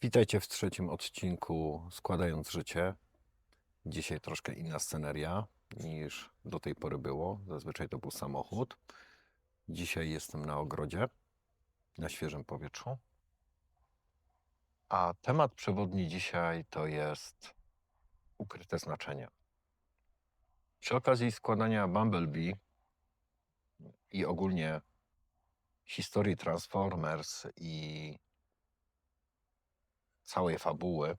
Witajcie w trzecim odcinku Składając życie. Dzisiaj troszkę inna sceneria niż do tej pory było. Zazwyczaj to był samochód. Dzisiaj jestem na ogrodzie, na świeżym powietrzu. A temat przewodni dzisiaj to jest ukryte znaczenie. Przy okazji składania Bumblebee i ogólnie historii Transformers i całej fabuły,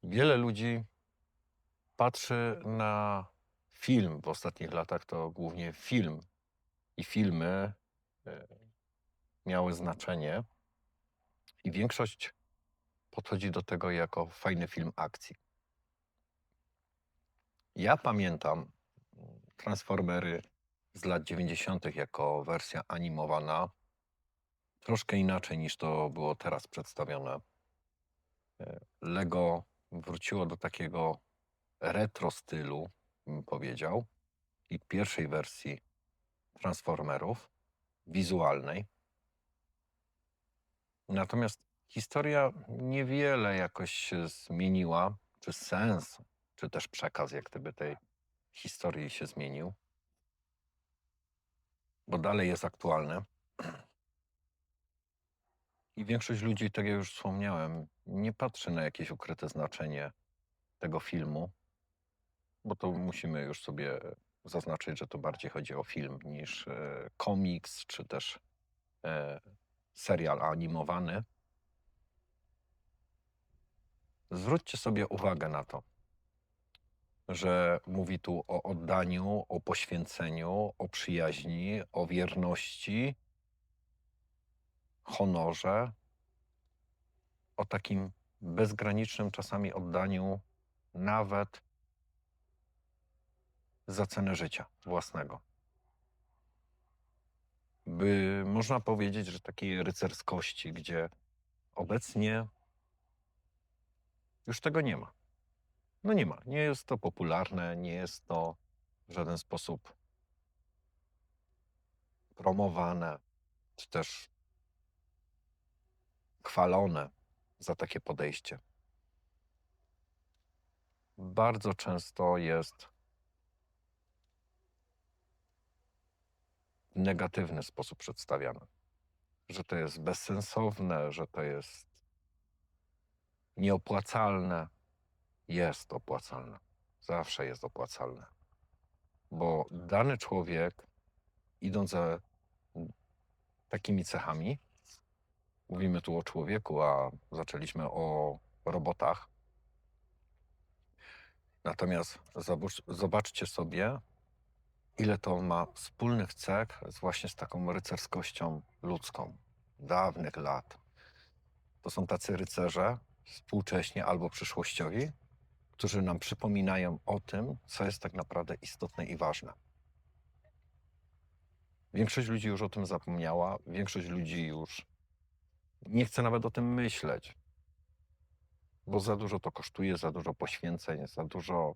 wiele ludzi patrzy na film w ostatnich latach, to głównie film i filmy e, miały znaczenie i większość podchodzi do tego jako fajny film akcji. Ja pamiętam Transformery z lat 90. jako wersja animowana, troszkę inaczej niż to było teraz przedstawione. Lego wróciło do takiego retro stylu, bym powiedział, i pierwszej wersji Transformerów wizualnej. Natomiast historia niewiele jakoś się zmieniła, czy sens, czy też przekaz, jak gdyby tej historii się zmienił, bo dalej jest aktualny. I większość ludzi, tak jak już wspomniałem, nie patrzy na jakieś ukryte znaczenie tego filmu, bo to musimy już sobie zaznaczyć, że to bardziej chodzi o film niż komiks, czy też serial animowany. Zwróćcie sobie uwagę na to, że mówi tu o oddaniu, o poświęceniu, o przyjaźni, o wierności, honorze, o takim bezgranicznym czasami oddaniu nawet za cenę życia własnego. By można powiedzieć, że takiej rycerskości, gdzie obecnie już tego nie ma. No nie ma. Nie jest to popularne, nie jest to w żaden sposób promowane, czy też chwalone za takie podejście. Bardzo często jest w negatywny sposób przedstawiane. Że to jest bezsensowne, że to jest nieopłacalne. Jest opłacalne. Zawsze jest opłacalne. Bo dany człowiek, idąc za takimi cechami, mówimy tu o człowieku, a zaczęliśmy o robotach. Natomiast zobaczcie sobie, ile to ma wspólnych cech właśnie z taką rycerskością ludzką dawnych lat. To są tacy rycerze współcześnie albo przyszłościowi, którzy nam przypominają o tym, co jest tak naprawdę istotne i ważne. Większość ludzi już o tym zapomniała, większość ludzi już nie chce nawet o tym myśleć, bo za dużo to kosztuje, za dużo poświęceń, za dużo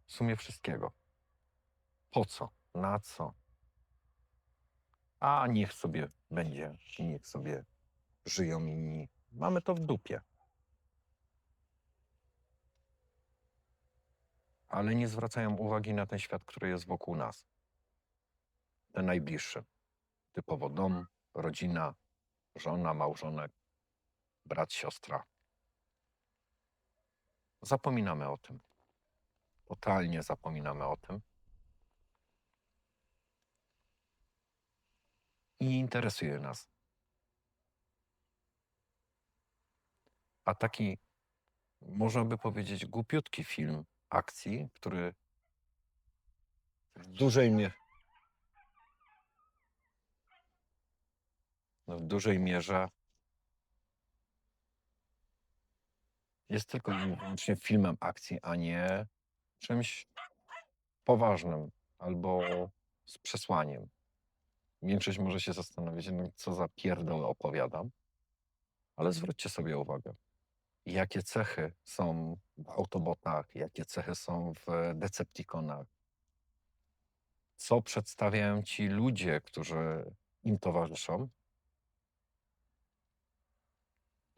w sumie wszystkiego. Po co? Na co? A niech sobie będzie, niech sobie żyją inni. Mamy to w dupie. Ale nie zwracają uwagi na ten świat, który jest wokół nas. Ten najbliższy. Typowo dom, rodzina, żona, małżonek, brat, siostra. Zapominamy o tym. Totalnie zapominamy o tym. I nie interesuje nas. A taki, można by powiedzieć, głupiutki film akcji, który w dużej mierze jest tylko i wyłącznie filmem akcji, a nie czymś poważnym albo z przesłaniem. Większość może się zastanowić, no co za pierdoły opowiadam, ale zwróćcie sobie uwagę, jakie cechy są w Autobotach, jakie cechy są w Decepticonach, co przedstawiają ci ludzie, którzy im towarzyszą.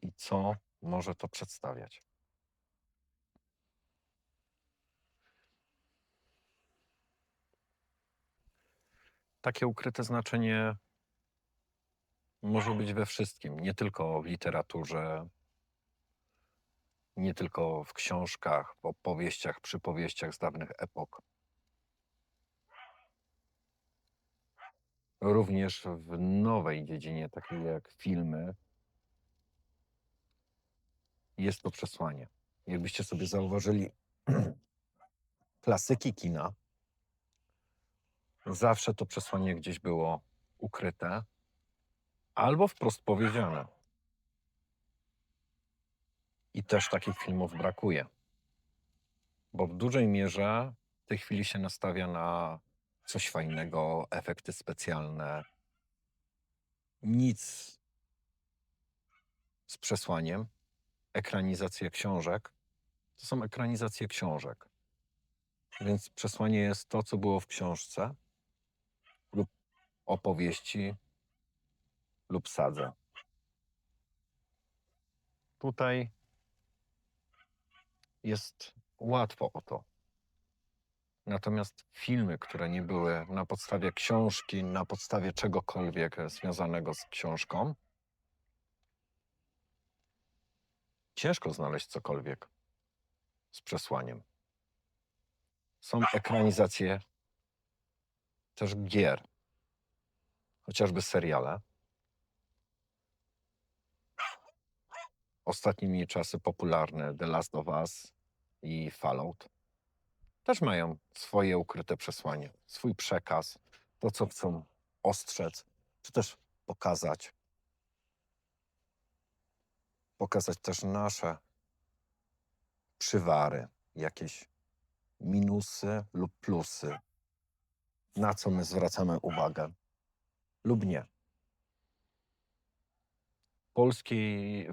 i co może to przedstawiać. Takie ukryte znaczenie może być we wszystkim, nie tylko w literaturze, nie tylko w książkach, w opowieściach, przypowieściach z dawnych epok. Również w nowej dziedzinie, takiej jak filmy, jest to przesłanie. Jakbyście sobie zauważyli, klasyki kina, zawsze to przesłanie gdzieś było ukryte albo wprost powiedziane. I też takich filmów brakuje, bo w dużej mierze w tej chwili się nastawia na coś fajnego, efekty specjalne, nic z przesłaniem. Ekranizacje książek to są ekranizacje książek, więc przesłanie jest to, co było w książce lub opowieści lub sadze. Tutaj jest łatwo o to. Natomiast filmy, które nie były na podstawie książki, na podstawie czegokolwiek związanego z książką, ciężko znaleźć cokolwiek z przesłaniem. Są ekranizacje też gier, chociażby seriale. Ostatnimi czasy popularne The Last of Us i Fallout też mają swoje ukryte przesłanie, swój przekaz, to co chcą ostrzec, czy też pokazać. Pokazać też nasze przywary, jakieś minusy lub plusy, na co my zwracamy uwagę lub nie.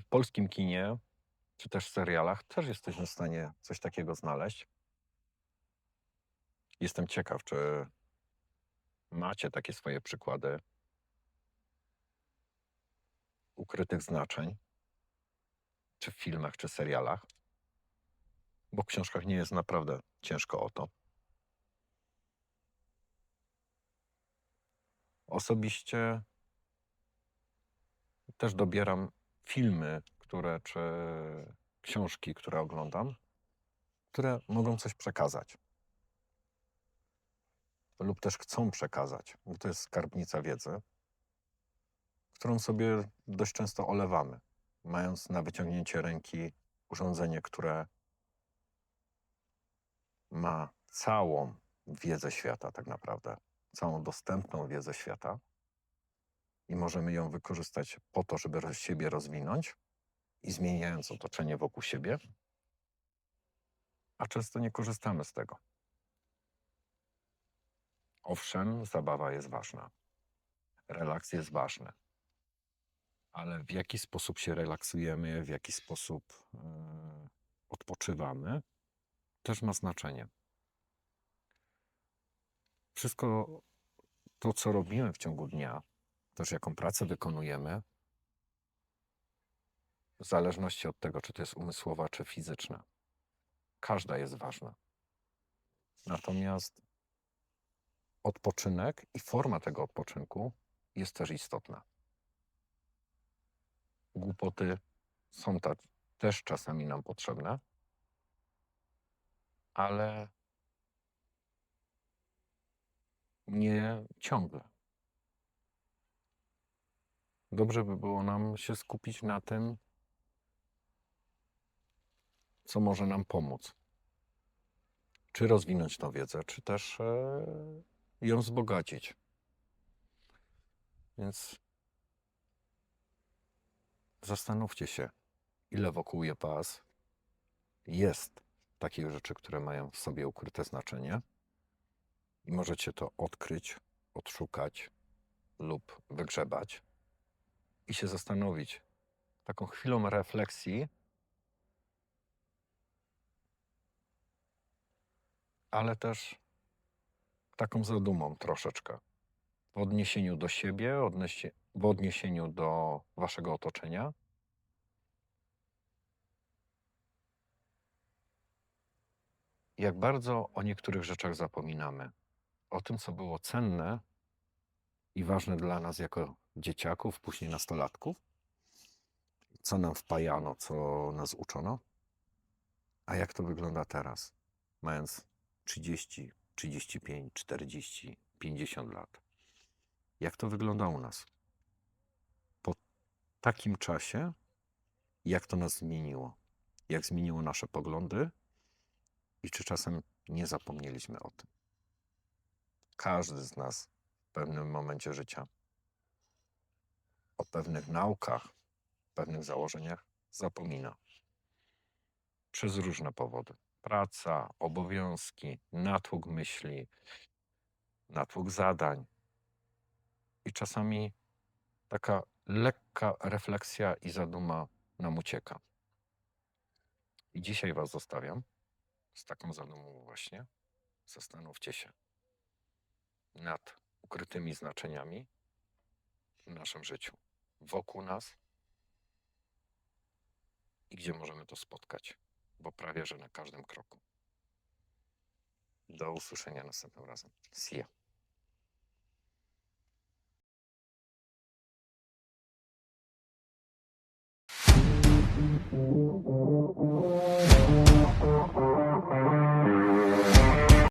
W polskim kinie, czy też serialach też jesteśmy w stanie coś takiego znaleźć. Jestem ciekaw, czy macie takie swoje przykłady ukrytych znaczeń, czy w filmach, czy serialach, bo w książkach nie jest naprawdę ciężko o to. Osobiście też dobieram filmy, czy książki, które oglądam, które mogą coś przekazać lub też chcą przekazać, bo to jest skarbnica wiedzy, którą sobie dość często olewamy, mając na wyciągnięcie ręki urządzenie, które ma całą wiedzę świata tak naprawdę, całą dostępną wiedzę świata i możemy ją wykorzystać po to, żeby siebie rozwinąć i zmieniając otoczenie wokół siebie, a często nie korzystamy z tego. Owszem, zabawa jest ważna, relaks jest ważny, ale w jaki sposób się relaksujemy, w jaki sposób odpoczywamy, też ma znaczenie. Wszystko to, co robimy w ciągu dnia, też jaką pracę wykonujemy, w zależności od tego, czy to jest umysłowa, czy fizyczna. Każda jest ważna. Natomiast odpoczynek i forma tego odpoczynku jest też istotna. Głupoty są też czasami nam potrzebne, ale nie ciągle. Dobrze by było nam się skupić na tym, co może nam pomóc. Czy rozwinąć tą wiedzę, czy też ją wzbogacić. Więc zastanówcie się, ile wokół was jest takich rzeczy, które mają w sobie ukryte znaczenie i możecie to odkryć, odszukać lub wygrzebać i się zastanowić taką chwilą refleksji, ale też taką zadumą troszeczkę w odniesieniu do siebie, w odniesieniu do waszego otoczenia jak bardzo o niektórych rzeczach zapominamy. O tym, co było cenne i ważne dla nas jako dzieciaków, później nastolatków, co nam wpajano, co nas uczono, a jak to wygląda teraz, mając 30, 35, 40, 50 lat. Jak to wygląda u nas? Po takim czasie, jak to nas zmieniło? Jak zmieniło nasze poglądy i czy czasem nie zapomnieliśmy o tym? Każdy z nas w pewnym momencie życia o pewnych naukach, pewnych założeniach zapomina. Przez różne powody. Praca, obowiązki, natłok myśli, natłok zadań. I czasami taka lekka refleksja i zaduma nam ucieka. I dzisiaj Was zostawiam z taką zadumą właśnie. Zastanówcie się nad ukrytymi znaczeniami w naszym życiu, wokół nas i gdzie możemy to spotkać, bo prawie że na każdym kroku. Do usłyszenia następnym razem. See ya.